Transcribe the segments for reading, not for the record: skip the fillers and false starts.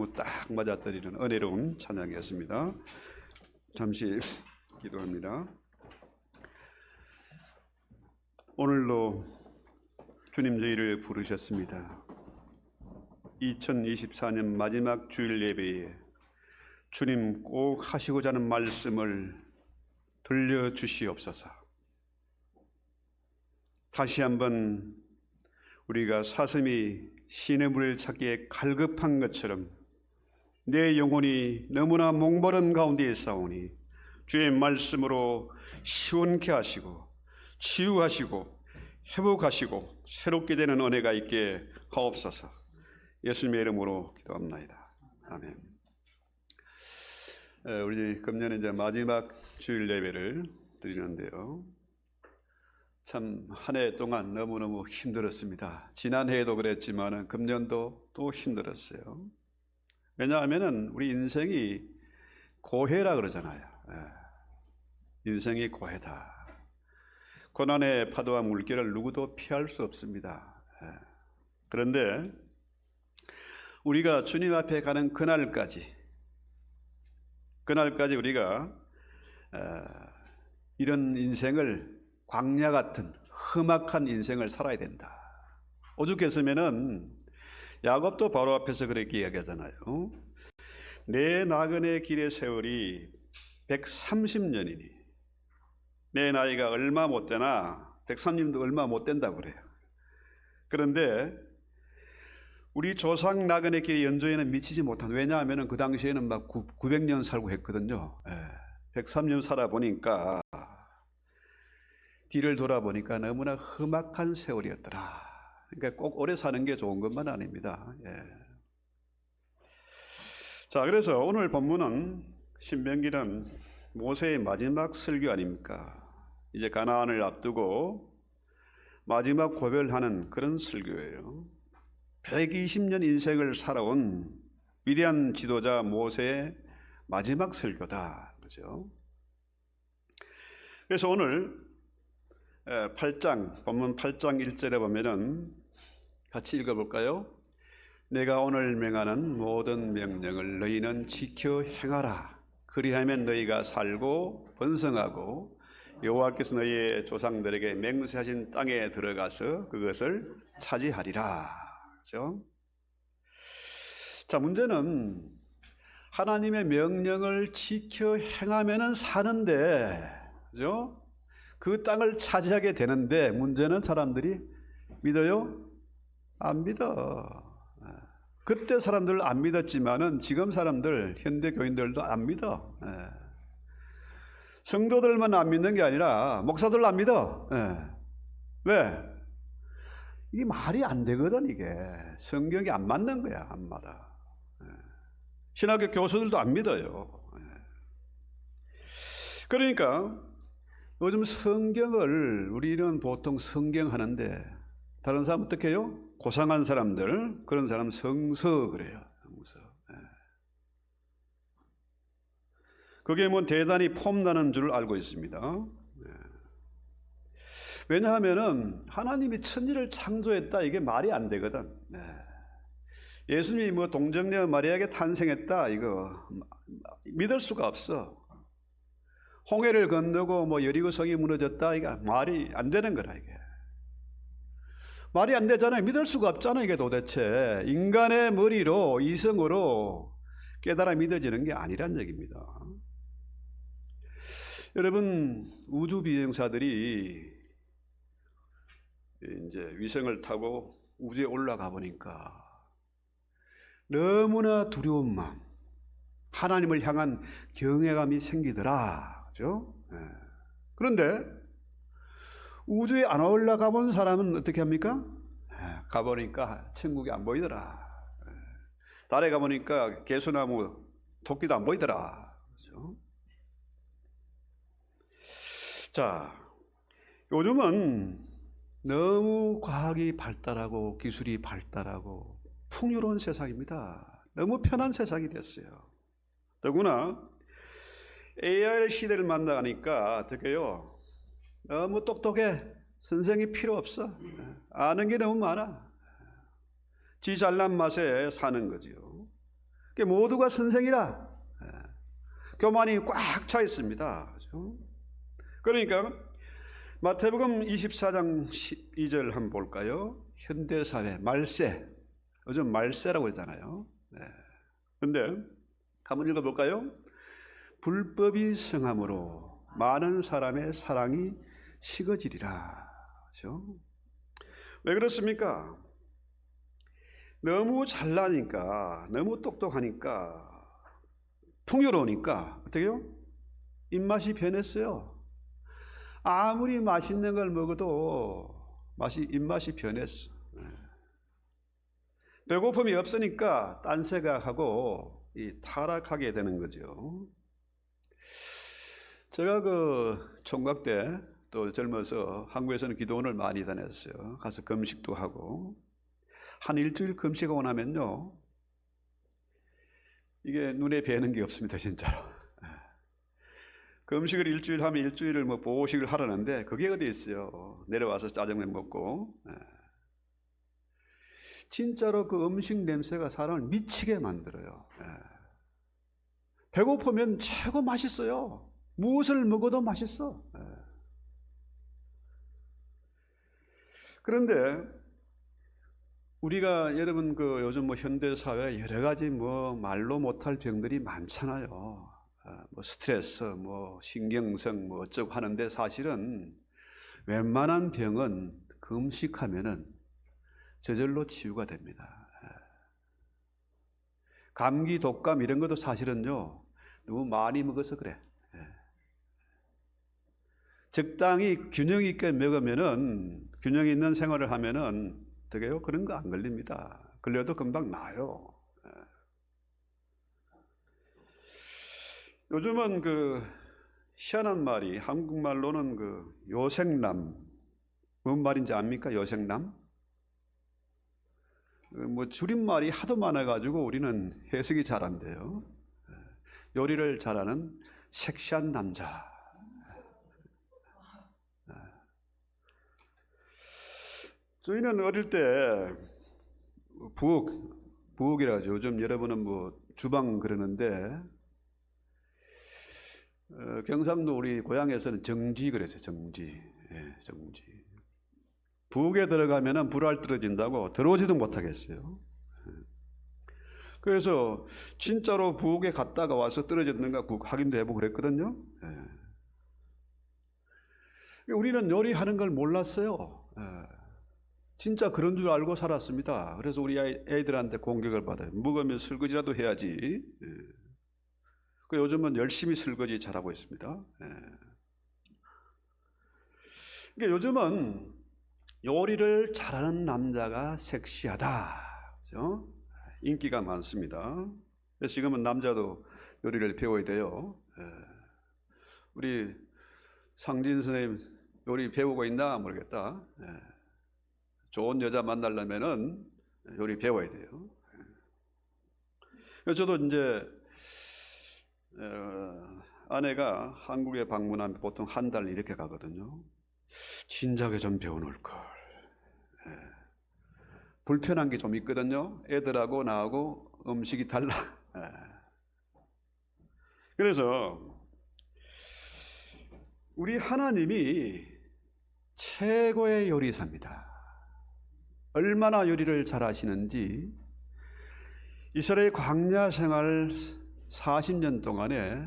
너무 딱 맞아떨리는 은혜로운 찬양이었습니다. 잠시 기도합니다. 오늘도 주님 저희를 부르셨습니다. 2024년 마지막 주일 예배에 주님 꼭 하시고자 하는 말씀을 들려주시옵소서. 다시 한번 우리가 사슴이 시냇물을 찾기에 갈급한 것처럼 내 영혼이 너무나 목마른 가운데 있사오니 주의 말씀으로 시원케 하시고 치유하시고 회복하시고 새롭게 되는 은혜가 있게 하옵소서. 예수님의 이름으로 기도합나이다. 아멘. 우리 금년에 이제 마지막 주일 예배를 드리는데요. 참 한 해 동안 너무너무 힘들었습니다. 지난해에도 그랬지만 금년도 또 힘들었어요. 왜냐하면 우리 인생이 고해라 그러잖아요. 인생이 고해다. 고난의 파도와 물결을 누구도 피할 수 없습니다. 그런데 우리가 주님 앞에 가는 그날까지 우리가 이런 인생을 광야 같은 험악한 인생을 살아야 된다. 오죽했으면은 야곱도 바로 앞에서 그렇게 이야기하잖아요. 내 나그네 길의 세월이 130년이니 내 나이가 얼마 못 되나 130년도 얼마 못 된다고 그래요. 그런데 우리 조상 나그네 길의 연조에는 미치지 못한, 왜냐하면 그 당시에는 막 900년 살고 했거든요. 103년 살아보니까 뒤를 돌아보니까 너무나 험악한 세월이었더라. 그러니까 꼭 오래 사는 게 좋은 것만 아닙니다. 자, 그래서 오늘 본문은 신명기는 모세의 마지막 설교 아닙니까? 이제 가나안을 앞두고 마지막 고별하는 그런 설교예요. 120년 인생을 살아온 위대한 지도자 모세의 마지막 설교다. 그죠? 그래서 오늘 8장, 본문 8장 1절에 보면은 같이 읽어볼까요? 내가 오늘 명하는 모든 명령을 너희는 지켜 행하라. 그리하면 너희가 살고 번성하고 여호와께서 너희의 조상들에게 맹세하신 땅에 들어가서 그것을 차지하리라. 그렇죠? 자, 문제는 하나님의 명령을 지켜 행하면은 사는데, 그죠? 그 땅을 차지하게 되는데 문제는 사람들이 믿어요? 안 믿어. 그때 사람들 안 믿었지만은 지금 사람들, 현대 교인들도 안 믿어. 성도들만 안 믿는 게 아니라 목사들도 안 믿어. 왜? 이게 말이 안 되거든. 이게 성경이 안 맞는 거야. 안 맞아. 신학교 교수들도 안 믿어요. 그러니까 요즘 성경을 우리는 보통 성경 하는데 다른 사람 어떻게 해요? 고상한 사람들, 그런 사람 성서 그래요. 성서. 그게 뭐 대단히 폼나는 줄 알고 있습니다. 왜냐하면은 하나님이 천지를 창조했다, 이게 말이 안 되거든. 예수님이 뭐 동정녀 마리아에게 탄생했다, 이거 믿을 수가 없어. 홍해를 건너고 뭐 여리고 성이 무너졌다, 이거 말이 안 되는 거라. 이게 말이 안 되잖아요. 믿을 수가 없잖아요. 이게 도대체 인간의 머리로, 이성으로 깨달아 믿어지는 게 아니란 얘기입니다. 여러분, 우주 비행사들이 이제 위성을 타고 우주에 올라가 보니까 너무나 두려운 마음, 하나님을 향한 경외감이 생기더라. 그죠? 그런데 우주에 안 올라가 본 사람은 어떻게 합니까? 가보니까 천국이 안 보이더라. 달에 가보니까 개수나무, 토끼도 안 보이더라. 그죠? 자, 요즘은 너무 과학이 발달하고 기술이 발달하고 풍요로운 세상입니다. 너무 편한 세상이 됐어요. 더구나 AI 시대를 만나니까 어떡해요? 너무 똑똑해. 선생이 필요 없어. 아는 게 너무 많아. 지 잘난 맛에 사는 거지요. 모두가 선생이라 교만이 꽉 차 있습니다. 그렇죠? 그러니까 마태복음 24장 12절 한번 볼까요? 현대사회 말세, 요즘 말세라고 하잖아요. 그런데 한번 읽어볼까요? 불법이 성함으로 많은 사람의 사랑이 식어지리라. 그렇죠? 왜 그렇습니까? 너무 잘나니까, 너무 똑똑하니까, 풍요로우니까 어떻게요? 입맛이 변했어요. 아무리 맛있는 걸 먹어도 입맛이 변했어. 배고픔이 없으니까 딴 생각하고 타락하게 되는 거죠. 제가 그 총각 때 또 젊어서 한국에서는 기도원을 많이 다녔어요. 가서 금식도 하고 한 일주일 금식하고 나면요, 이게 눈에 뵈는 게 없습니다, 진짜로. 금식을 일주일 하면 일주일을 뭐 보식을 하라는데 그게 어디 있어요. 내려와서 짜장면 먹고. 진짜로 그 음식 냄새가 사람을 미치게 만들어요. 배고프면 최고 맛있어요. 무엇을 먹어도 맛있어. 그런데 우리가 여러분 그 요즘 뭐 현대 사회 여러 가지 뭐 말로 못할 병들이 많잖아요. 뭐 스트레스, 뭐 신경성, 뭐 어쩌고 하는데 사실은 웬만한 병은 금식하면은 저절로 치유가 됩니다. 감기, 독감 이런 것도 사실은요 너무 많이 먹어서 그래. 적당히 균형 있게 먹으면은, 균형 있는 생활을 하면은 어떻게요? 그런 거 안 걸립니다. 걸려도 금방 나아요. 요즘은 그 희한한 말이 한국말로는 그 요생남, 뭔 말인지 압니까? 요생남? 뭐 줄임말이 하도 많아가지고 우리는 해석이 잘 안 돼요. 요리를 잘하는 섹시한 남자. 저희는 어릴 때 부엌이라 하죠. 요즘 여러분은 뭐 주방 그러는데 경상도 우리 고향에서는 정지 그랬어요. 정지. 정지. 부엌에 들어가면은 불알 떨어진다고 들어오지도 못하겠어요. 그래서 진짜로 부엌에 갔다가 와서 떨어졌는가 확인도 해보고 그랬거든요. 우리는 요리하는 걸 몰랐어요. 진짜 그런 줄 알고 살았습니다. 그래서 우리 애들한테 공격을 받아요. 먹으면 설거지라도 해야지. 요즘은 열심히 설거지 잘하고 있습니다. 그러니까 요즘은 요리를 잘하는 남자가 섹시하다. 그렇죠? 인기가 많습니다. 그래서 지금은 남자도 요리를 배워야 돼요. 우리 상진 선생님 요리 배우고 있나 모르겠다. 좋은 여자 만나려면은 요리 배워야 돼요. 저도 이제 아내가 한국에 방문하면 보통 한 달 이렇게 가거든요. 진작에 좀 배워놓을 걸. 불편한 게 좀 있거든요. 애들하고 나하고 음식이 달라. 그래서 우리 하나님이 최고의 요리사입니다. 얼마나 요리를 잘하시는지 이스라엘 광야 생활 40년 동안에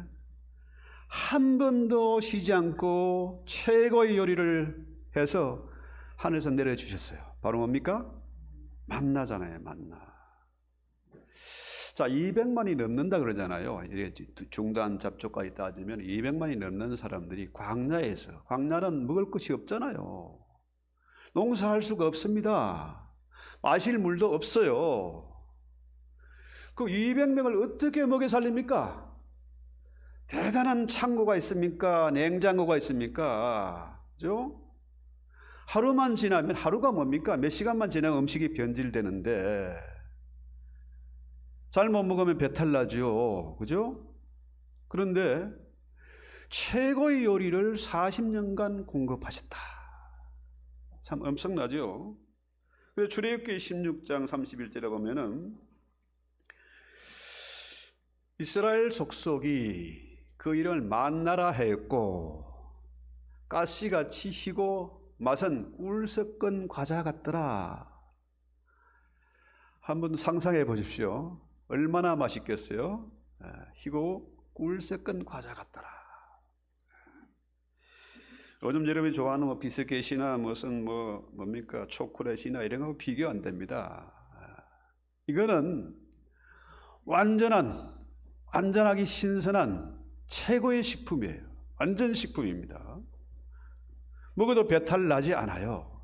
한 번도 쉬지 않고 최고의 요리를 해서 하늘에서 내려주셨어요. 바로 뭡니까? 만나잖아요. 만나. 자, 200만이 넘는다 그러잖아요. 중단 잡초까지 따지면 200만이 넘는 사람들이 광야에서, 광야는 먹을 것이 없잖아요. 농사할 수가 없습니다. 마실 물도 없어요. 그 200명을 어떻게 먹여 살립니까? 대단한 창고가 있습니까? 냉장고가 있습니까? 그죠? 하루만 지나면, 하루가 뭡니까? 몇 시간만 지나면 음식이 변질되는데 잘못 먹으면 배탈 나죠. 그죠? 그런데 최고의 요리를 40년간 공급하셨다. 참 엄청나죠? 그래서 출애굽기 16장 31절에 보면은 이스라엘 족속이 그 이름을 만나라 하였고 가시같이 희고 맛은 꿀 섞은 과자 같더라. 한번 상상해 보십시오. 얼마나 맛있겠어요? 희고 꿀 섞은 과자 같더라. 요즘 여러분이 좋아하는 뭐 비스켓이나 무슨 뭡니까 초콜릿이나 이런 거 비교 안 됩니다. 이거는 완전하게 신선한 최고의 식품이에요. 완전 식품입니다. 먹어도 배탈 나지 않아요.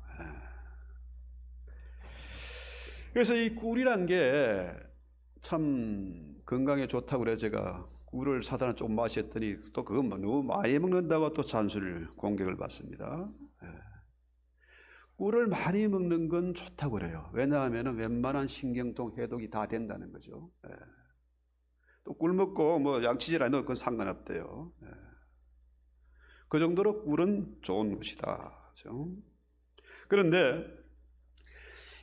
그래서 이 꿀이란 게 참 건강에 좋다고 그래 제가 꿀을 사다 좀 마셨더니 또 그거 너무 많이 먹는다고 또 잔소리를 공격을 받습니다. 꿀을 많이 먹는 건 좋다고 그래요. 왜냐하면 웬만한 신경통 해독이 다 된다는 거죠. 또 꿀 먹고 뭐 양치질 안 해도 그건 상관없대요. 그 정도로 꿀은 좋은 것이다. 그렇죠? 그런데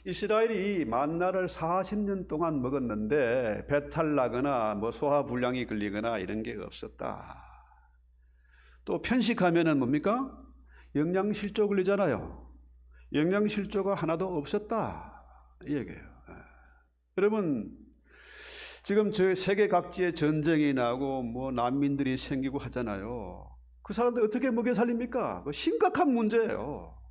이스라엘이 만나를 40년 동안 먹었는데 배탈 나거나 뭐 소화불량이 걸리거나 이런 게 없었다. 또 편식하면은 뭡니까? 영양실조 걸리잖아요. 영양실조가 하나도 없었다. 이 얘기예요. 여러분 지금 저 세계 각지에 전쟁이 나고 뭐 난민들이 생기고 하잖아요. 그 사람들 어떻게 먹여 살립니까? 심각한 문제예요.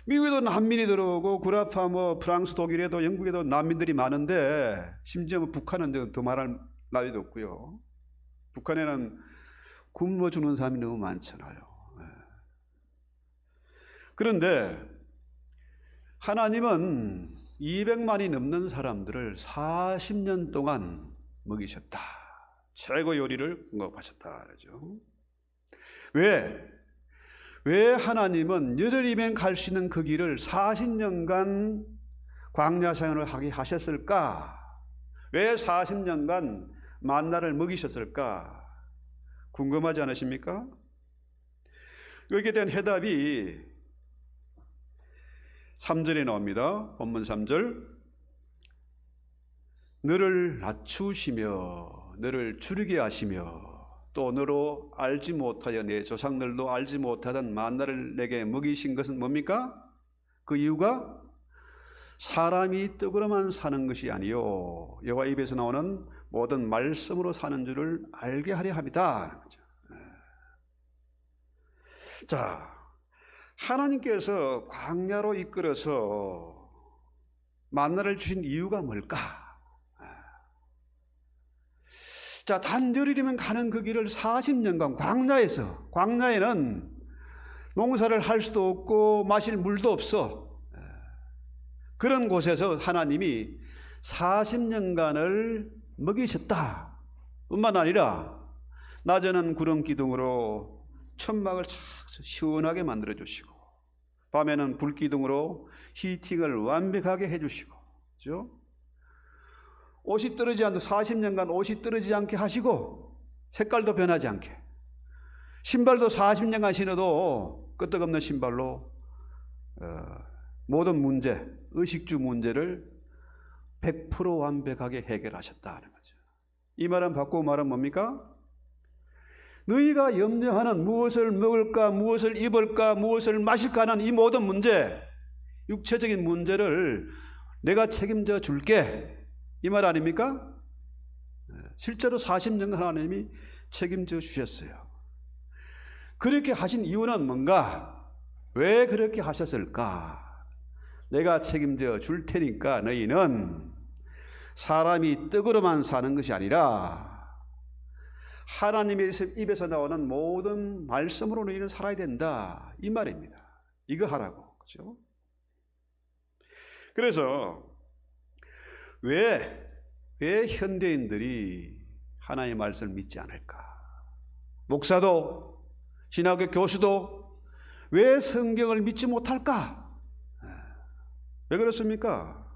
미국에도 난민이 들어오고 구라파 뭐 프랑스, 독일에도 영국에도 난민들이 많은데 심지어 뭐 북한은 더 말할 나위도 없고요. 북한에는 굶어 죽는 사람이 너무 많잖아요. 그런데 하나님은 200만이 넘는 사람들을 40년 동안 먹이셨다. 최고 요리를 공급하셨다. 그러죠. 왜 하나님은 열흘이면 갈 수 있는 그 길을 40년간 광야 생활을 하게 하셨을까? 왜 40년간 만나를 먹이셨을까? 궁금하지 않으십니까? 여기에 대한 해답이 3절에 나옵니다. 본문 3절. 너를 낮추시며 너를 줄이게 하시며 또 너로 알지 못하여 내 조상들도 알지 못하던 만나를 내게 먹이신 것은 뭡니까? 그 이유가 사람이 떡으로만 사는 것이 아니요 여호와 입에서 나오는 모든 말씀으로 사는 줄을 알게 하려 합니다. 자, 하나님께서 광야로 이끌어서 만나를 주신 이유가 뭘까? 자, 단 열흘이면 가는 그 길을 40년간 광야에는 농사를 할 수도 없고 마실 물도 없어. 그런 곳에서 하나님이 40년간을 먹이셨다. 뿐만 아니라 낮에는 구름 기둥으로 천막을 시원하게 만들어 주시고 밤에는 불 기둥으로 히팅을 완벽하게 해 주시고, 그렇죠? 옷이 떨어지지 않고 40년간 옷이 떨어지지 않게 하시고 색깔도 변하지 않게, 신발도 40년간 신어도 끄떡없는 신발로 모든 문제, 의식주 문제를 100% 완벽하게 해결하셨다는 거죠. 이 말은 바꾸고 말은 뭡니까? 너희가 염려하는 무엇을 먹을까, 무엇을 입을까, 무엇을 마실까 하는 이 모든 문제, 육체적인 문제를 내가 책임져 줄게, 이 말 아닙니까? 실제로 40년간 하나님이 책임져 주셨어요. 그렇게 하신 이유는 뭔가? 왜 그렇게 하셨을까? 내가 책임져 줄 테니까 너희는 사람이 떡으로만 사는 것이 아니라 하나님의 입에서 나오는 모든 말씀으로 너희는 살아야 된다, 이 말입니다. 이거 하라고. 그렇죠? 그래서 왜 현대인들이 하나님의 말씀을 믿지 않을까? 목사도 신학교 교수도 왜 성경을 믿지 못할까? 왜 그렇습니까?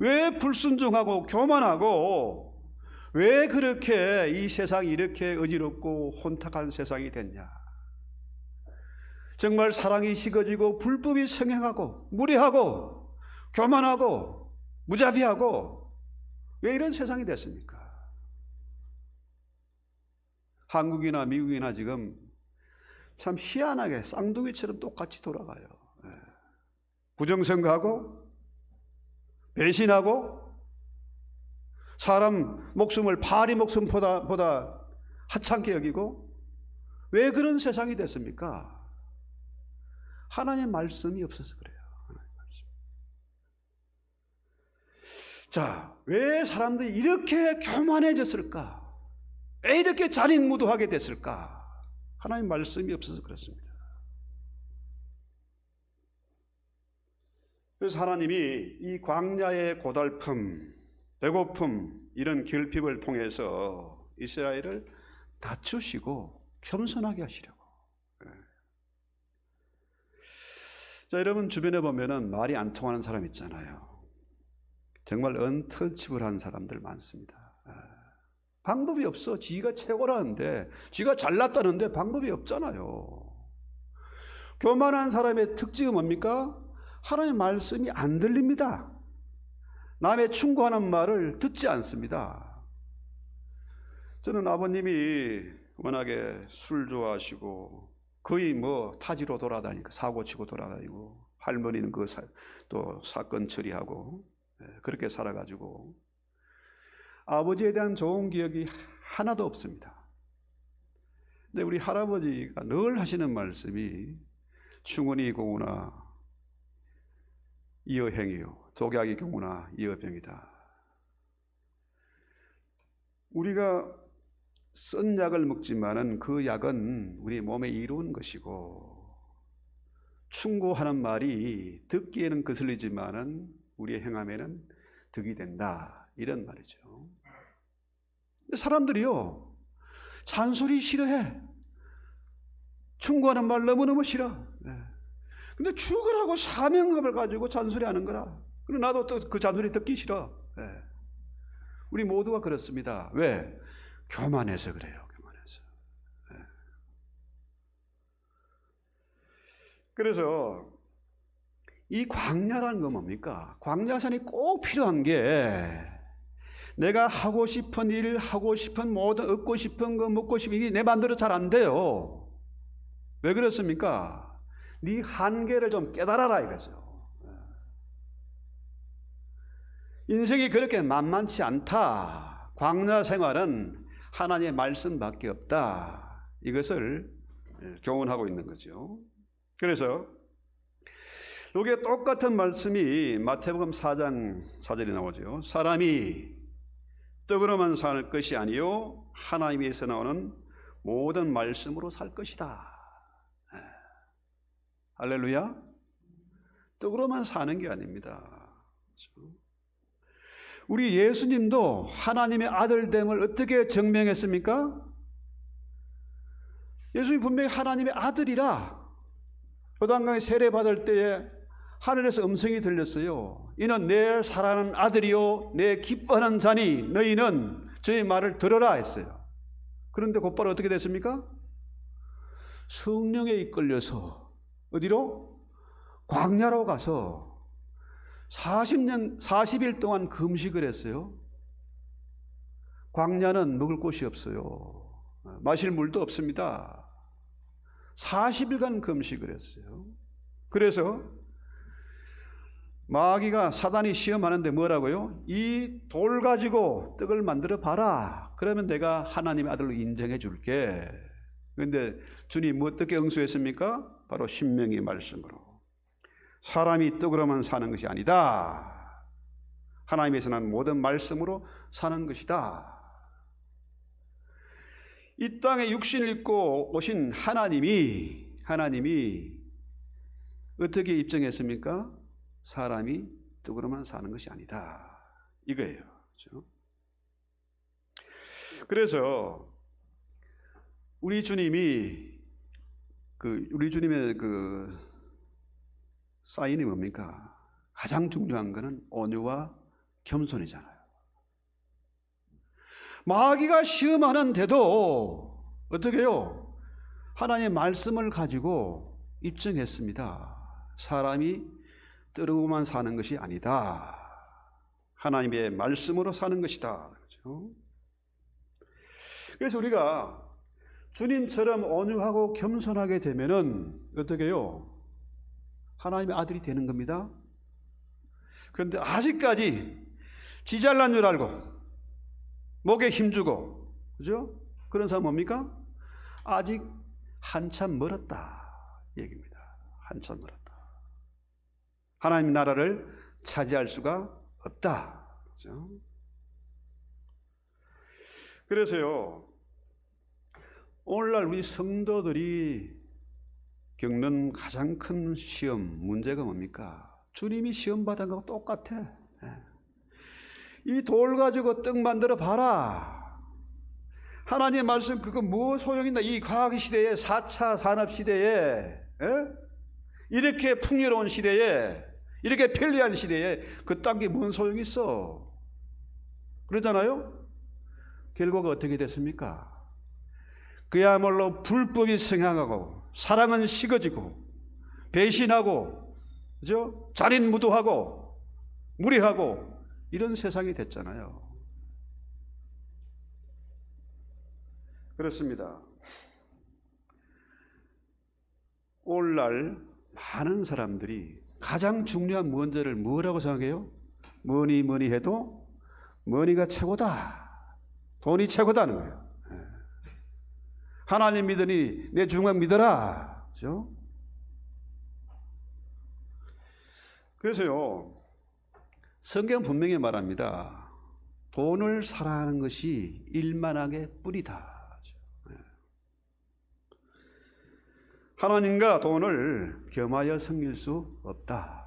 왜 불순종하고 교만하고 왜 그렇게 이 세상이 이렇게 어지럽고 혼탁한 세상이 됐냐? 정말 사랑이 식어지고 불법이 성행하고 무례하고 교만하고 무자비하고 왜 이런 세상이 됐습니까? 한국이나 미국이나 지금 참 희한하게 쌍둥이처럼 똑같이 돌아가요. 부정선거하고 배신하고 사람 목숨을 파리 목숨보다 하찮게 여기고, 왜 그런 세상이 됐습니까? 하나님의 말씀이 없어서 그래요. 자, 왜 사람들이 이렇게 교만해졌을까? 왜 이렇게 잔인무도하게 됐을까? 하나님 말씀이 없어서 그렇습니다. 그래서 하나님이 이 광야의 고달픔, 배고픔, 이런 결핍을 통해서 이스라엘을 낮추시고 겸손하게 하시려고. 자, 여러분 주변에 보면은 말이 안 통하는 사람 있잖아요. 정말 언터치블한 사람들 많습니다. 방법이 없어. 지가 최고라는데, 지가 잘났다는데 방법이 없잖아요. 교만한 사람의 특징은 뭡니까? 하나님의 말씀이 안 들립니다. 남의 충고하는 말을 듣지 않습니다. 저는 아버님이 워낙에 술 좋아하시고 거의 뭐 타지로 돌아다니고 사고 치고 돌아다니고, 할머니는 또 사건 처리하고 그렇게 살아가지고 아버지에 대한 좋은 기억이 하나도 없습니다. 근데 우리 할아버지가 늘 하시는 말씀이 충운이 공우나 이어행이요 독약이 경우나 이어병이다. 우리가 쓴 약을 먹지만은 그 약은 우리 몸에 이로운 것이고, 충고하는 말이 듣기에는 거슬리지만은 우리의 행함에는 득이 된다, 이런 말이죠. 근데 사람들이요 잔소리 싫어해. 충고하는 말 너무너무 싫어. 근데 죽으라고 사명감을 가지고 잔소리하는 거라. 그럼 나도 또 그 잔소리 듣기 싫어. 우리 모두가 그렇습니다. 왜? 교만해서 그래요. 교만해서. 그래서 이 광야라는 건 뭡니까? 광야산이 꼭 필요한 게, 내가 하고 싶은 일, 하고 싶은 모든, 얻고 싶은 거, 먹고 싶은 게 내 마음대로 잘 안 돼요. 왜 그렇습니까? 네 한계를 좀 깨달아라 이거죠. 인생이 그렇게 만만치 않다. 광야 생활은 하나님의 말씀밖에 없다. 이것을 교훈하고 있는 거죠. 그래서 여기에 똑같은 말씀이 마태복음 4장 4절에 나오죠. 사람이 떡으로만 살 것이 아니요 하나님에서 나오는 모든 말씀으로 살 것이다. 할렐루야. 떡으로만 사는 게 아닙니다. 우리 예수님도 하나님의 아들됨을 어떻게 증명했습니까? 예수님 분명히 하나님의 아들이라 요단강에 세례받을 때에 하늘에서 음성이 들렸어요. 이는 내 사랑하는 아들이요 내 기뻐하는 자니 너희는 저의 말을 들어라 했어요. 그런데 곧바로 어떻게 됐습니까? 성령에 이끌려서 어디로? 광야로 가서 40일 동안 금식을 했어요. 광야는 먹을 곳이 없어요. 마실 물도 없습니다. 40일간 금식을 했어요. 그래서 마귀가, 사단이 시험하는데 뭐라고요? 이 돌 가지고 떡을 만들어 봐라. 그러면 내가 하나님의 아들로 인정해 줄게. 그런데 주님 어떻게 응수했습니까? 바로 신명기 말씀으로. 사람이 떡으로만 사는 것이 아니다. 하나님에서 난 모든 말씀으로 사는 것이다. 이 땅에 육신을 입고 오신 하나님이 어떻게 입증했습니까? 사람이 떡으로만 사는 것이 아니다. 이거예요. 그렇죠? 그래서 우리 주님의 사인이 뭡니까? 가장 중요한 것은 온유와 겸손이잖아요. 마귀가 시험하는데도 어떻게 해요? 하나님의 말씀을 가지고 입증했습니다. 사람이 떡으로만 사는 것이 아니다. 하나님의 말씀으로 사는 것이다. 그렇죠? 그래서 우리가 주님처럼 온유하고 겸손하게 되면은 어떻게 해요? 하나님의 아들이 되는 겁니다. 그런데 아직까지 지 잘난 줄 알고 목에 힘주고, 그죠? 그런 사람 뭡니까? 아직 한참 멀었다 얘기입니다. 한참 멀었다. 하나님 나라를 차지할 수가 없다. 그죠? 그래서요, 오늘날 우리 성도들이 겪는 가장 큰 시험, 문제가 뭡니까? 주님이 시험 받은 거하고 똑같아. 이 돌 가지고 떡 만들어 봐라. 하나님의 말씀 그거 뭐 소용있나? 이 과학 시대에, 4차 산업 시대에, 이렇게 풍요로운 시대에, 이렇게 편리한 시대에 그딴 게 뭔 소용이 있어? 그러잖아요? 결과가 어떻게 됐습니까? 그야말로 불법이 성행하고 사랑은 식어지고 배신하고, 그죠? 잔인무도하고 무리하고 이런 세상이 됐잖아요. 그렇습니다. 오늘날 많은 사람들이 가장 중요한 문제를 뭐라고 생각해요? 뭐니 해도 머니가 최고다. 돈이 최고다는 거예요. 하나님 믿으니 내 중앙 믿어라. 그렇죠? 그래서요, 성경 분명히 말합니다. 돈을 사랑하는 것이 일만하게 뿌리다. 하나님과 돈을 겸하여 섬길 수 없다.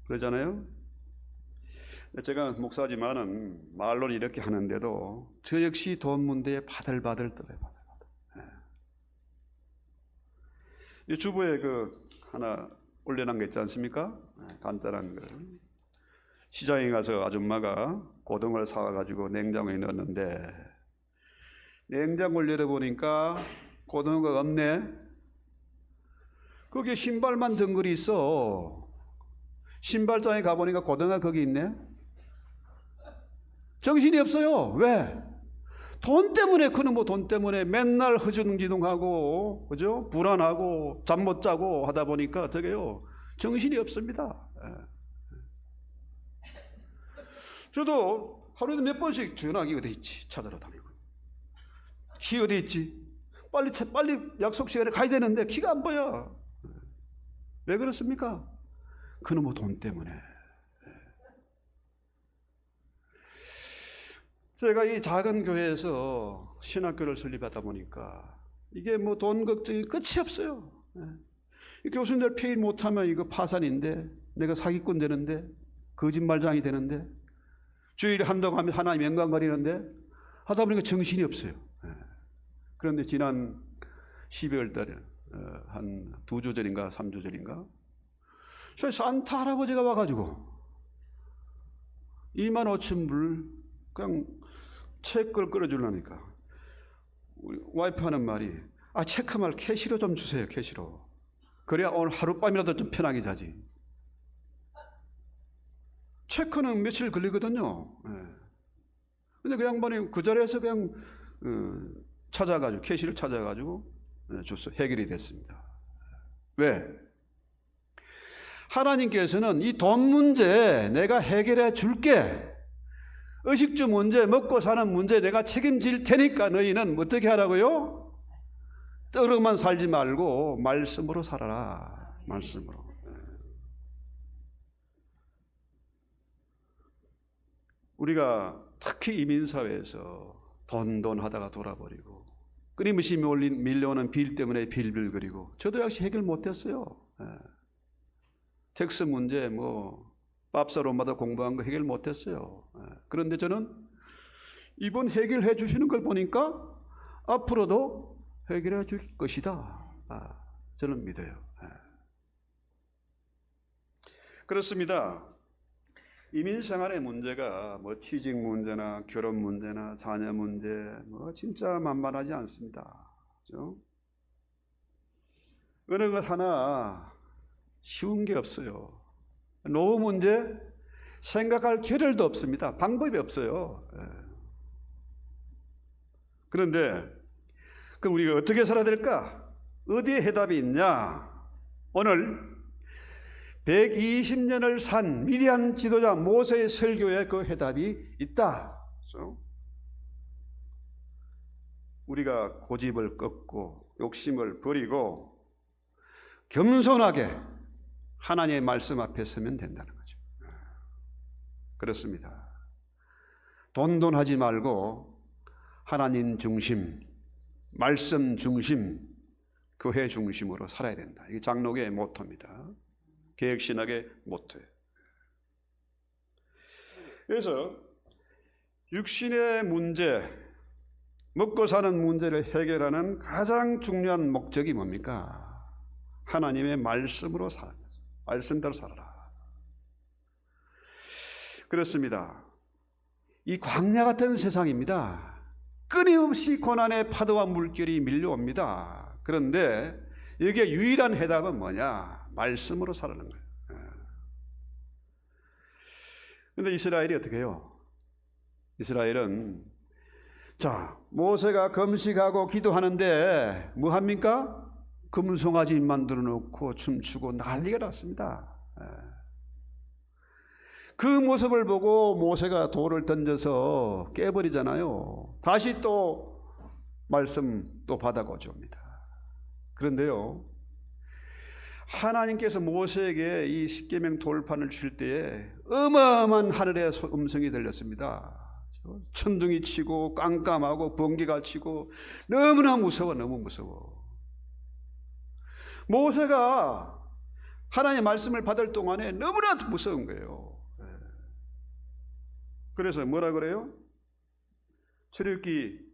그러잖아요. 제가 목사지만은 말로는 이렇게 하는데도 저 역시 돈 문제에 바들바들 떨어요. 이 주부에 그 하나 올려놓은 게 있지 않습니까? 간단한 거. 시장에 가서 아줌마가 고등어를 사와가지고 냉장고에 넣었는데 냉장고를 열어보니까 고등어가 없네. 거기에 신발만 덩그리 있어. 신발장에 가보니까 고등어가 거기 있네. 정신이 없어요. 왜? 돈 때문에, 그는 뭐 돈 때문에 맨날 허둥지둥하고, 그죠? 불안하고, 잠 못 자고 하다 보니까 어떻게 해요? 정신이 없습니다. 저도 하루에도 몇 번씩 전화기 어디 있지? 찾으러 다니고. 키 어디 있지? 빨리 약속 시간에 가야 되는데 키가 안 보여. 왜 그렇습니까? 그는 뭐 돈 때문에. 제가 이 작은 교회에서 신학교를 설립하다 보니까 이게 뭐 돈 걱정이 끝이 없어요. 교수님들 페이 못하면 이거 파산인데, 내가 사기꾼 되는데, 거짓말장이 되는데, 주일에 한다고 하면 하나님 영광거리는데 하다 보니까 정신이 없어요. 그런데 지난 12월 달에 한 2주 전인가 3주 전인가 저희 산타 할아버지가 와가지고 25,000불 그냥 체크를 끌어주려니까 우리 와이프 하는 말이, 체크말 캐시로 좀 주세요. 캐시로. 그래야 오늘 하룻밤이라도 좀 편하게 자지. 체크는 며칠 걸리거든요. 근데 그 양반이 그 자리에서 그냥 찾아가지고 캐시를 찾아가지고 줬어. 해결이 됐습니다. 왜? 하나님께서는 이 돈 문제 내가 해결해 줄게. 의식주 문제, 먹고 사는 문제 내가 책임질 테니까 너희는 어떻게 하라고요? 떡으로만 살지 말고 말씀으로 살아라. 말씀으로. 우리가 특히 이민사회에서 돈 하다가 돌아버리고 끊임없이 밀려오는 빌 때문에 빌빌거리고, 저도 역시 해결 못했어요. 텍스 문제, 밥사로마다 공부한 거 해결 못했어요. 그런데 저는 이번 해결해 주시는 걸 보니까 앞으로도 해결해 줄 것이다. 저는 믿어요. 그렇습니다. 이민생활의 문제가 취직 문제나 결혼 문제나 자녀 문제 진짜 만만하지 않습니다. 그렇죠? 어느 것 하나 쉬운 게 없어요. 노후 문제 생각할 겨를도 없습니다. 방법이 없어요. 그런데 그럼 우리가 어떻게 살아야 될까? 어디에 해답이 있냐? 오늘 120년을 산 위대한 지도자 모세의 설교에 그 해답이 있다. 우리가 고집을 꺾고 욕심을 버리고 겸손하게 하나님의 말씀 앞에 서면 된다는 거죠. 그렇습니다. 돈돈하지 말고 하나님 중심, 말씀 중심, 교회 중심으로 살아야 된다. 이게 장로교의 모토입니다. 개혁신학의 모토예요. 그래서 육신의 문제, 먹고 사는 문제를 해결하는 가장 중요한 목적이 뭡니까? 하나님의 말씀으로 사는 거죠. 말씀대로 살아라. 그렇습니다. 이 광야 같은 세상입니다. 끊임없이 고난의 파도와 물결이 밀려옵니다. 그런데 여기에 유일한 해답은 뭐냐? 말씀으로 살아가는 거예요. 그런데 이스라엘이 어떻게 해요? 이스라엘은 자, 모세가 금식하고 기도하는데 뭐 합니까? 금송아지 만들어 놓고 춤추고 난리가 났습니다. 그 모습을 보고 모세가 돌을 던져서 깨버리잖아요. 다시 또 말씀 또 받아 가져옵니다. 그런데요, 하나님께서 모세에게 이 십계명 돌판을 줄 때에 어마어마한 하늘의 음성이 들렸습니다. 천둥이 치고 깜깜하고 번개가 치고 너무나 무서워, 너무 무서워. 모세가 하나님의 말씀을 받을 동안에 너무나 무서운 거예요. 그래서 뭐라 그래요? 출애굽기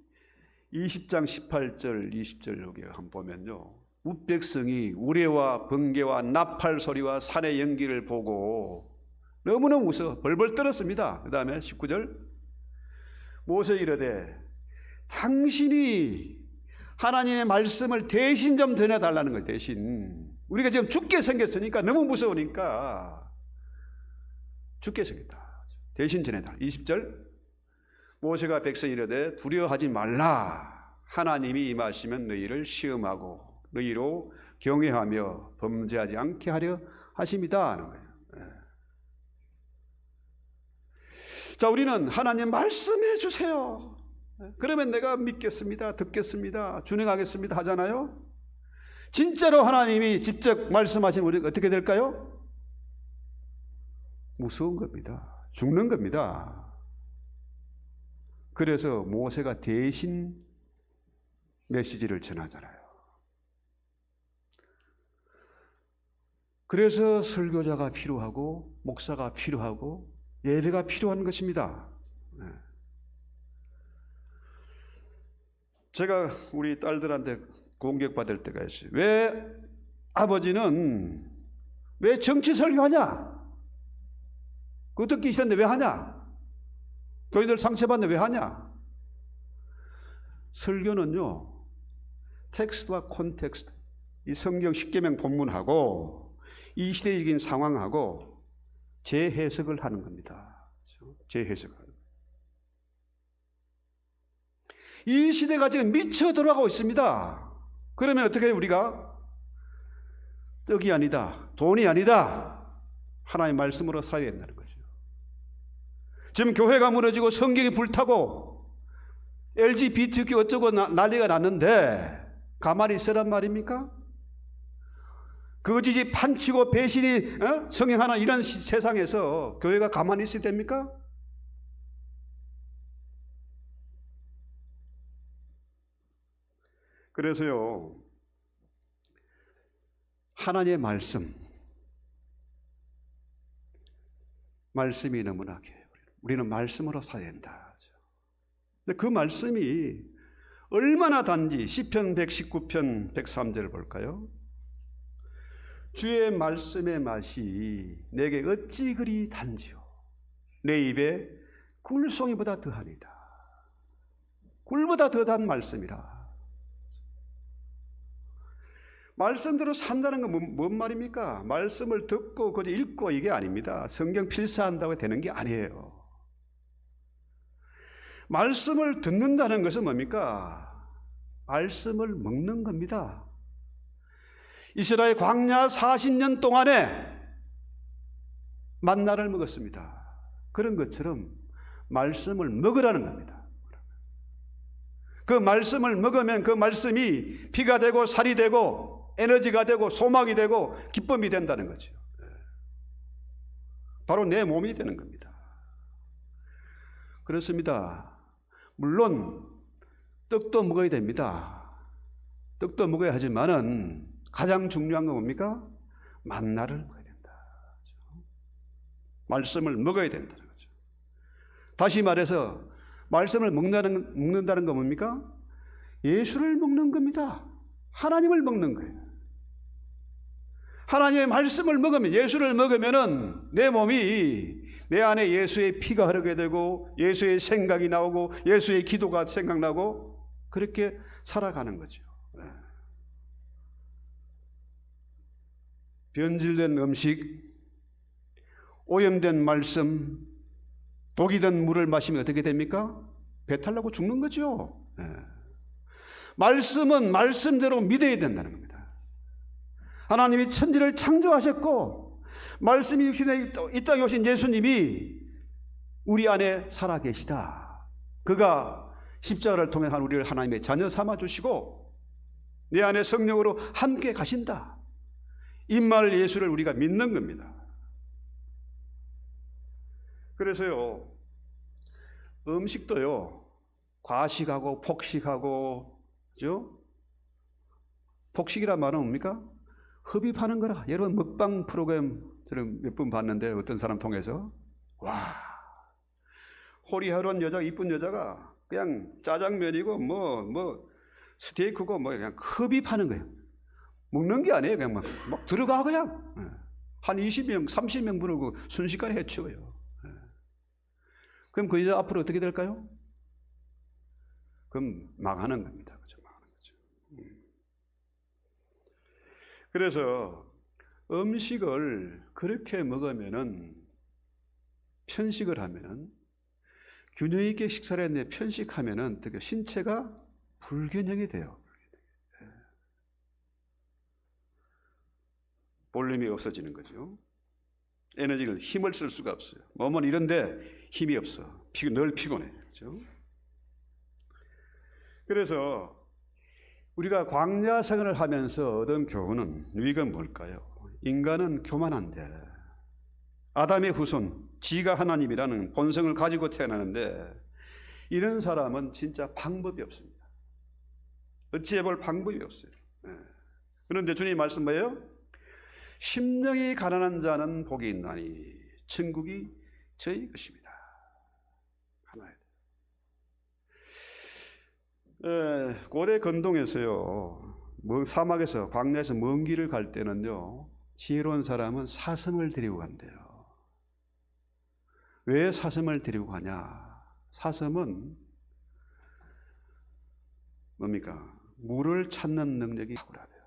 20장 18절 20절 여기 한번 보면요, 우백성이 우레와 번개와 나팔 소리와 산의 연기를 보고 너무나 무서워 벌벌 떨었습니다. 그 다음에 19절 모세 이르되 당신이 하나님의 말씀을 대신 좀 전해달라는 거예요. 대신 우리가 지금 죽게 생겼으니까 너무 무서우니까 죽게 생겼다. 대신 전해달라. 20절 모세가 백성 이르되 두려워하지 말라. 하나님이 임하시면 너희를 시험하고 너희로 경외하며 범죄하지 않게 하려 하심이다 하는 거예요. 자, 우리는 하나님 말씀해 주세요. 그러면 내가 믿겠습니다, 듣겠습니다, 준행하겠습니다 하잖아요. 진짜로 하나님이 직접 말씀하시면 우리가 어떻게 될까요? 무서운 겁니다. 죽는 겁니다. 그래서 모세가 대신 메시지를 전하잖아요. 그래서 설교자가 필요하고 목사가 필요하고 예배가 필요한 것입니다. 제가 우리 딸들한테 공격받을 때가 있어요. 왜 아버지는 왜 정치 설교하냐? 그거 듣기 싫은데 왜 하냐? 교인들 상처받는데 왜 하냐? 설교는요, 텍스트와 콘텍스트, 이 성경 십계명 본문하고 이 시대적인 상황하고 재해석을 하는 겁니다. 재해석을. 이 시대가 지금 미쳐 돌아가고 있습니다. 그러면 어떻게 해요? 우리가 떡이 아니다, 돈이 아니다, 하나님의 말씀으로 살아야 된다는 거죠. 지금 교회가 무너지고 성경이 불타고 LGBTQ 어쩌고 난리가 났는데 가만히 있으란 말입니까? 거짓이 판치고 배신이 성행하는 이런 세상에서 교회가 가만히 있어야 됩니까? 그래서요, 하나님의 말씀이 너무나 귀해요. 우리는 말씀으로 살아야 된다. 근데 그 말씀이 얼마나 단지 시편 119편 103절을 볼까요? 주의 말씀의 맛이 내게 어찌 그리 단지요, 내 입에 꿀송이보다 더하니다. 꿀보다 더 단 말씀이라. 말씀대로 산다는 건 뭔 말입니까? 말씀을 듣고 그저 읽고 이게 아닙니다. 성경 필사한다고 되는 게 아니에요. 말씀을 듣는다는 것은 뭡니까? 말씀을 먹는 겁니다. 이스라엘 광야 40년 동안에 만나를 먹었습니다. 그런 것처럼 말씀을 먹으라는 겁니다. 그 말씀을 먹으면 그 말씀이 피가 되고 살이 되고 에너지가 되고 소망이 되고 기쁨이 된다는 거죠. 바로 내 몸이 되는 겁니다. 그렇습니다. 물론 떡도 먹어야 됩니다. 떡도 먹어야 하지만은 가장 중요한 건 뭡니까? 만나를 먹어야 된다. 말씀을 먹어야 된다는 거죠. 다시 말해서 말씀을 먹는다는 건 뭡니까? 예수를 먹는 겁니다. 하나님을 먹는 거예요. 하나님의 말씀을 먹으면, 예수를 먹으면은 내 몸이, 내 안에 예수의 피가 흐르게 되고 예수의 생각이 나오고 예수의 기도가 생각나고 그렇게 살아가는 거죠. 변질된 음식, 오염된 말씀, 독이 든 물을 마시면 어떻게 됩니까? 배탈 나고 죽는 거죠. 말씀은 말씀대로 믿어야 된다는 겁니다. 하나님이 천지를 창조하셨고 말씀이 육신에 이 땅에 오신 예수님이 우리 안에 살아계시다. 그가 십자가를 통해 우리를 하나님의 자녀 삼아주시고 내 안에 성령으로 함께 가신다. 임마을 예수를 우리가 믿는 겁니다. 그래서요, 음식도요, 과식하고 폭식하고, 그죠? 폭식이란 말은 뭡니까? 흡입하는 거라. 여러분 먹방 프로그램 저는 몇 번 봤는데 어떤 사람 통해서, 와, 호리호리한 여자, 이쁜 여자가 그냥 짜장면이고 뭐 스테이크고 뭐 그냥 흡입하는 거예요. 먹는 게 아니에요. 그냥 막 들어가 그냥 한 20명, 30명 부르고 순식간에 해치워요. 그럼 그 여자 앞으로 어떻게 될까요? 그럼 망하는 겁니다. 그죠? 망하는 거죠. 그래서 음식을 그렇게 먹으면은, 편식을 하면은, 균형 있게 식사를 했는데 편식하면은 어떻게 신체가 불균형이 돼요. 볼륨이 없어지는 거죠. 에너지를, 힘을 쓸 수가 없어요. 몸은 이런데 힘이 없어. 늘 피곤해. 그렇죠? 그래서 우리가 광야 생활을 하면서 얻은 교훈은, 유익은 뭘까요? 인간은 교만한데, 아담의 후손, 지가 하나님이라는 본성을 가지고 태어나는데, 이런 사람은 진짜 방법이 없습니다. 어찌해 볼 방법이 없어요. 그런데 주님 말씀 뭐예요? 심령이 가난한 자는 복이 있나니 천국이 저희 것입니다. 하나에. 고대 근동에서요, 사막에서, 광야에서 먼 길을 갈 때는요, 지혜로운 사람은 사슴을 데리고 간대요. 왜 사슴을 데리고 가냐? 사슴은 뭡니까? 물을 찾는 능력이 탁월하대요.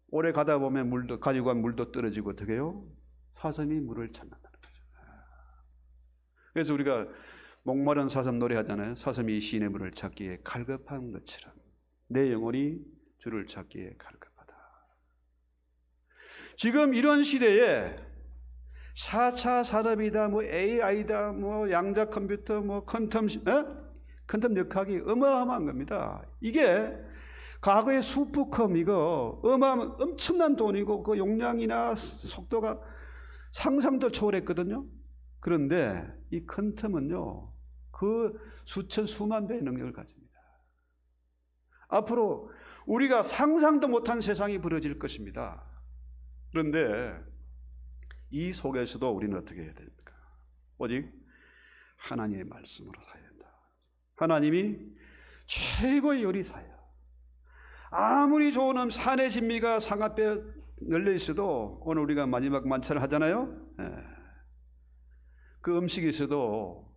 오래 가다 보면 물도, 가지고 간 물도 떨어지고 어떻게 해요? 사슴이 물을 찾는다는 거죠. 그래서 우리가 목마른 사슴 노래 하잖아요. 사슴이 시인의 물을 찾기에 갈급한 것처럼 내 영혼이 주를 찾기에 갈급하다. 지금 이런 시대에 4차 산업이다, 뭐 AI다, 뭐 양자 컴퓨터, 뭐 퀀텀 역학이 어마어마한 겁니다. 이게 과거의 슈퍼컴 이거 엄청난 돈이고 그 용량이나 속도가 상상도 초월했거든요. 그런데 이 퀀텀은요, 그 수천 수만 배의 능력을 가집니다. 앞으로 우리가 상상도 못한 세상이 벌어질 것입니다. 그런데 이 속에서도 우리는 어떻게 해야 됩니까? 오직 하나님의 말씀으로 살아야 된다. 하나님이 최고의 요리사예요. 아무리 좋은 산의 진미가 상아뼈에 널려 있어도, 오늘 우리가 마지막 만찬을 하잖아요. 그 음식이 있어도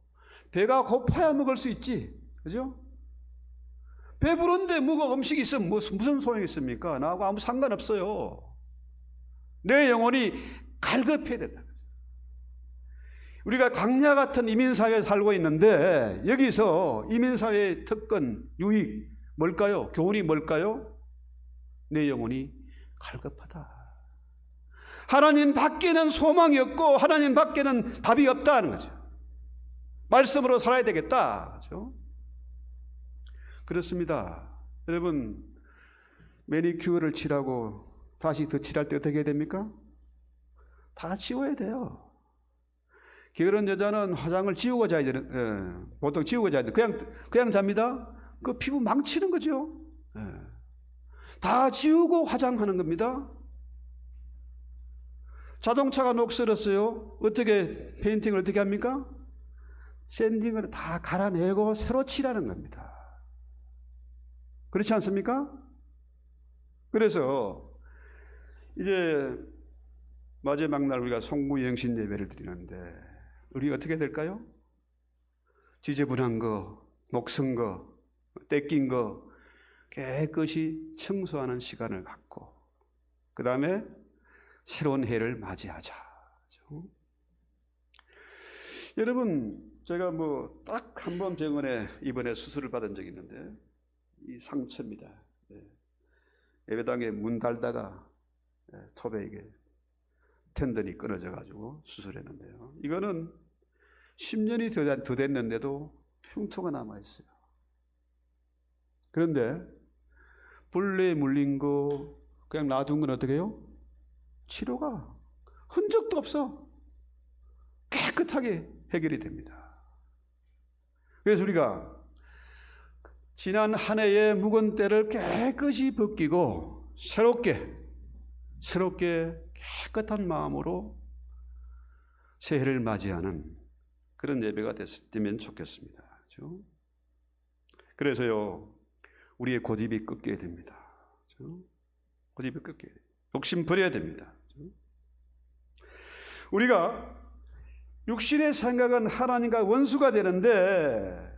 배가 고파야 먹을 수 있지, 그죠? 배부른데 뭐가 음식이 있으면 무슨 소용이 있습니까? 나하고 아무 상관없어요. 내 영혼이 갈급해야 된다. 우리가 광야 같은 이민사회에 살고 있는데, 여기서 이민사회의 특권, 유익, 뭘까요? 교훈이 뭘까요? 내 영혼이 갈급하다. 하나님 밖에는 소망이 없고 하나님 밖에는 답이 없다는 거죠. 말씀으로 살아야 되겠다. 그렇죠? 그렇습니다. 여러분, 매니큐어를 칠하고 다시 더 칠할 때 어떻게 해야 됩니까? 다 지워야 돼요. 게으른 여자는 화장을 지우고 자야 되는, 보통 지우고 자야 돼. 그냥 잡니다. 그 피부 망치는 거죠. 다 지우고 화장하는 겁니다. 자동차가 녹슬었어요. 어떻게 페인팅을 어떻게 합니까? 샌딩을 다 갈아내고 새로 칠하는 겁니다. 그렇지 않습니까? 그래서 이제 마지막 날 우리가 송구영신 예배를 드리는데 우리 어떻게 될까요? 지저분한 거, 녹슨 거, 떼낀 거 깨끗이 청소하는 시간을 갖고 그 다음에 새로운 해를 맞이하자. 그렇죠? 여러분, 제가 딱 한 번 병원에 이번에 수술을 받은 적이 있는데 이 상처입니다. 예배당에 문 달다가 톱에 이게 텐던이 끊어져 가지고 수술했는데요. 이거는 10년이 더 됐는데도 흉터가 남아 있어요. 그런데 벌레에 물린 거 그냥 놔둔 건 어떻게 해요? 치료가 흔적도 없어. 깨끗하게 해결이 됩니다. 그래서 우리가 지난 한 해의 묵은 때를 깨끗이 벗기고 새롭게 깨끗한 마음으로 새해를 맞이하는 그런 예배가 됐으면 좋겠습니다. 그렇죠? 그래서요, 우리의 고집이 꺾여야 됩니다. 그렇죠? 고집이 꺾여야 돼요. 욕심 버려야 됩니다. 그렇죠? 우리가 육신의 생각은 하나님과 원수가 되는데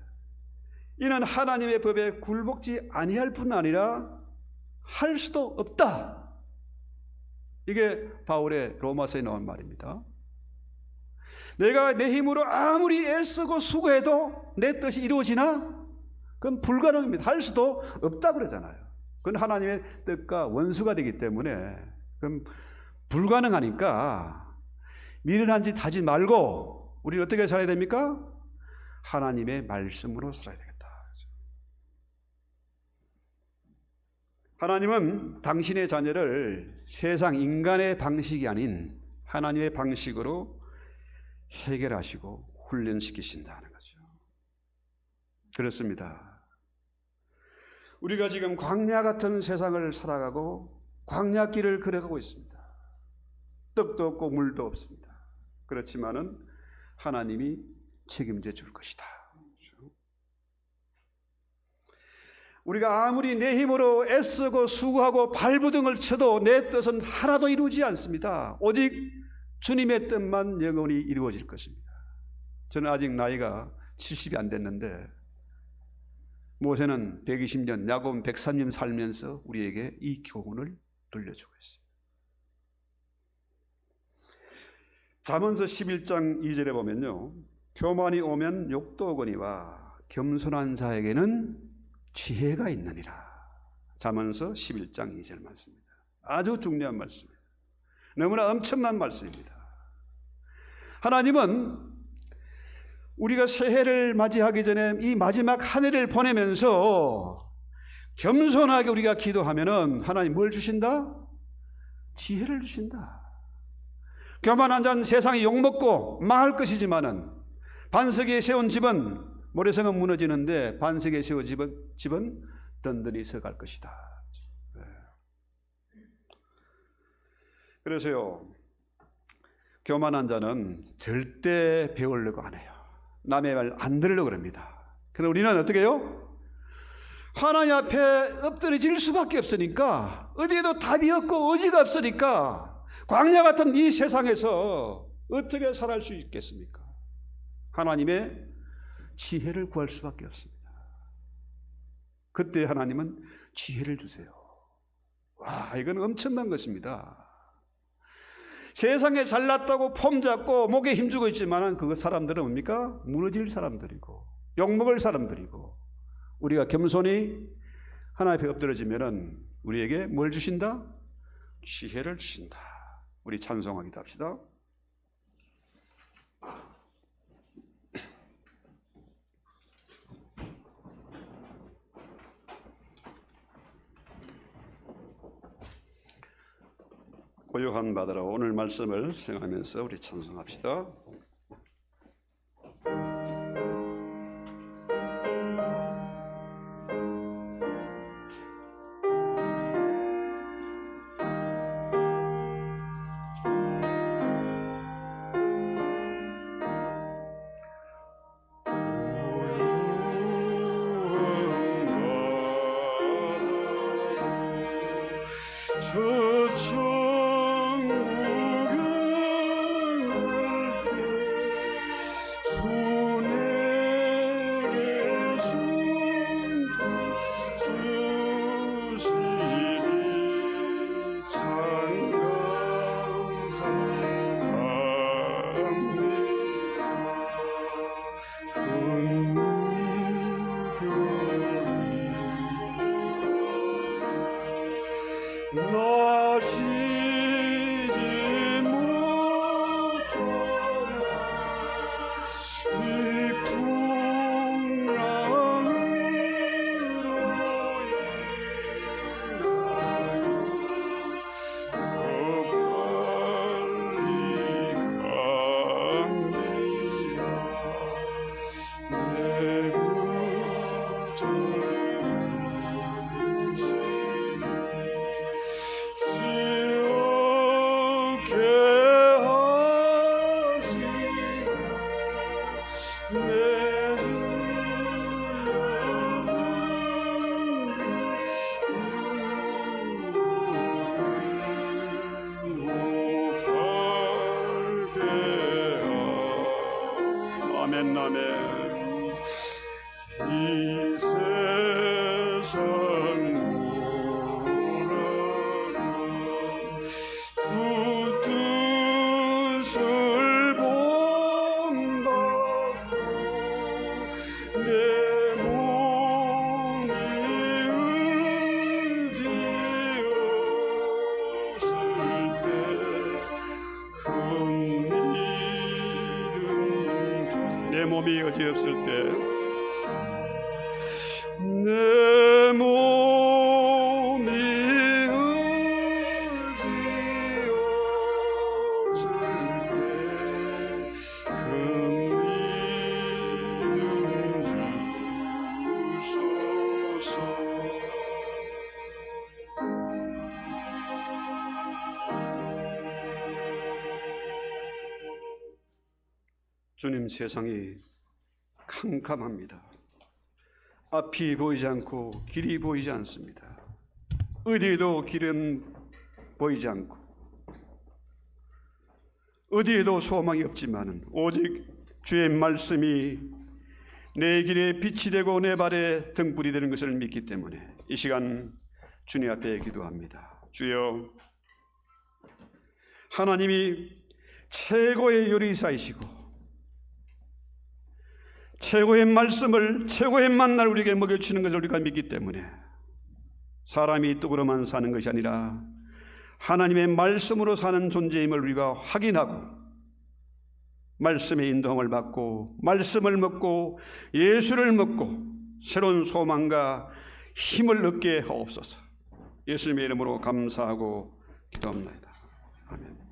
이는 하나님의 법에 굴복지 아니할 뿐 아니라 할 수도 없다. 이게 바울의 로마서에 나온 말입니다. 내가 내 힘으로 아무리 애쓰고 수고해도 내 뜻이 이루어지나? 그건 불가능합니다. 할 수도 없다 그러잖아요. 그건 하나님의 뜻과 원수가 되기 때문에 그건 불가능하니까 미련한 짓 하지 말고 우리는 어떻게 살아야 됩니까? 하나님의 말씀으로 살아야 되겠다. 하나님은 당신의 자녀를 세상 인간의 방식이 아닌 하나님의 방식으로 해결하시고 훈련시키신다는 거죠. 그렇습니다. 우리가 지금 광야 같은 세상을 살아가고 광야길을 걸어가고 있습니다. 떡도 없고 물도 없습니다. 그렇지만은 하나님이 책임져 줄 것이다. 우리가 아무리 내 힘으로 애쓰고 수고하고 발부둥을 쳐도 내 뜻은 하나도 이루어지지 않습니다. 오직 주님의 뜻만 영원히 이루어질 것입니다. 저는 아직 나이가 70이 안 됐는데 모세는 120년, 야곱은 103년 살면서 우리에게 이 교훈을 들려주고 있습니다. 잠언서 11장 2절에 보면요, 교만이 오면 욕도 오거니와 겸손한 자에게는 지혜가 있느니라. 잠언서 11장 2절 말씀입니다. 아주 중요한 말씀입니다. 너무나 엄청난 말씀입니다. 하나님은 우리가 새해를 맞이하기 전에 이 마지막 한 해를 보내면서 겸손하게 우리가 기도하면은 하나님 뭘 주신다? 지혜를 주신다. 교만한 자는 세상에 욕먹고 망할 것이지만은 반석에 세운 집은 모래성은 무너지는데 반석에 세운 집은 든든히 서갈 것이다. 그래서요, 교만한 자는 절대 배우려고 안 해요. 남의 말 안 들으려고 합니다. 그럼 우리는 어떻게 해요? 하나님 앞에 엎드려질 수밖에 없으니까, 어디에도 답이 없고 의지가 없으니까 광야 같은 이 세상에서 어떻게 살아갈 수 있겠습니까? 하나님의 지혜를 구할 수밖에 없습니다. 그때 하나님은 지혜를 주세요. 와, 이건 엄청난 것입니다. 세상에 잘났다고 폼 잡고 목에 힘주고 있지만 그 사람들은 뭡니까? 무너질 사람들이고 욕먹을 사람들이고, 우리가 겸손히 하나님 앞에 엎드려지면은 우리에게 뭘 주신다? 지혜를 주신다. 우리 찬송하기도 합시다. 고요한 바다로 오늘 말씀을 생각하면서 우리 찬송합시다. 아멘 아멘. 이 세상 돌아가 주 뜻을 본받고 내 몸이 의지 없을 때 큰 내 몸이 의지 없을 때 내 몸이 의지 없을 때 큰 믿음 주소서. 주님, 세상이 캄캄합니다. 앞이 보이지 않고 길이 보이지 않습니다. 어디에도 길은 보이지 않고 어디에도 소망이 없지만 오직 주의 말씀이 내 길에 빛이 되고 내 발에 등불이 되는 것을 믿기 때문에 이 시간 주님 앞에 기도합니다. 주여, 하나님이 최고의 요리사이시고 최고의 말씀을, 최고의 만나를 우리에게 먹여주시는 것을 우리가 믿기 때문에 사람이 떡으로만 사는 것이 아니라 하나님의 말씀으로 사는 존재임을 우리가 확인하고 말씀의 인도함을 받고 말씀을 먹고 예수를 먹고 새로운 소망과 힘을 얻게 하옵소서. 예수님의 이름으로 감사하고 기도합니다. 아멘.